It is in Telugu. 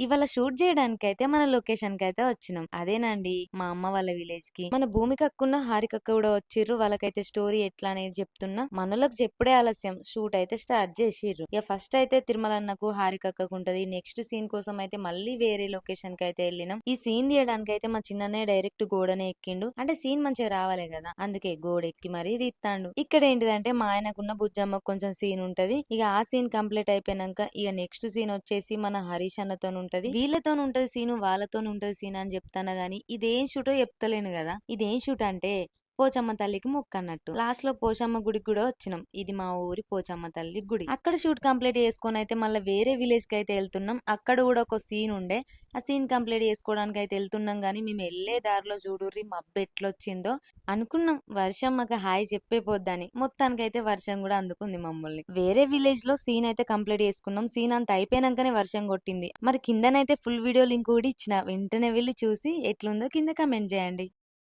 ఇవాళ షూట్ చేయడానికైతే మన లొకేషన్ కైతే వచ్చినాం. అదేనండి మా అమ్మ వాళ్ళ విలేజ్ కి. మన భూమికక్కున్న హారికక్క కూడా వచ్చిర్రు. వాళ్ళకైతే స్టోరీ ఎట్లా అనేది చెప్తున్నా. మనోళ్ళకి చెప్పుడే ఆలస్యం. షూట్ అయితే స్టార్ట్ చేసిర్రు. ఇక ఫస్ట్ అయితే తిరుమలన్నకు హారికక్కకు ఉంటది. నెక్స్ట్ సీన్ కోసం అయితే మళ్ళీ వేరే లొకేషన్ కి అయితే వెళ్ళినాం. ఈ సీన్ తీయడానికి అయితే మా చిన్ననే డైరెక్ట్ గోడనే ఎక్కిండు. అంటే సీన్ మంచిగా రావాలి కదా, అందుకే గోడ ఎక్కి మరీ తీస్తాండు. ఇక్కడ ఏంటిదంటే మా ఆయనకున్న బుజ్జమ్మకు కొంచెం సీన్ ఉంటది. ఇక ఆ సీన్ కంప్లీట్ అయిపోయినాక ఇక నెక్స్ట్ సీన్ వచ్చేసి మన హరీష్ అన్నతో ఉంటది. వీళ్ళతో ఉంటది సీను, వాళ్ళతో ఉంటది సీన్ అని చెప్తాను గానీ ఇదేం షూటో చెప్తలేను కదా. ఇదేం షూట్ అంటే పోచమ్మ తల్లికి మొక్కు అన్నట్టు. లాస్ట్ లో పోచమ్మ గుడికి కూడా వచ్చినాం. ఇది మా ఊరి పోచమ్మ తల్లి గుడి. అక్కడ షూట్ కంప్లీట్ చేసుకొని అయితే మళ్ళీ వేరే విలేజ్ కి అయితే వెళ్తున్నాం. అక్కడ కూడా ఒక సీన్ ఉండే. ఆ సీన్ కంప్లీట్ చేసుకోవడానికి అయితే వెళ్తున్నాం గానీ మేము వెళ్లే దారిలో చూడుర్రి మబ్బు ఎట్లొచ్చిందో. అనుకున్నాం వర్షం మాకు హాయ్ చెప్పే పోద్దని, మొత్తానికి అయితే వర్షం కూడా అందుకుంది మమ్మల్ని. వేరే విలేజ్ లో సీన్ అయితే కంప్లీట్ చేసుకున్నాం. సీన్ అంత అయిపోయినాకనే వర్షం కొట్టింది. మరి కిందనైతే ఫుల్ వీడియో లింక్ కూడా ఇచ్చిన, వెంటనే వెళ్ళి చూసి ఎట్లుందో కింద కమెంట్ చేయండి.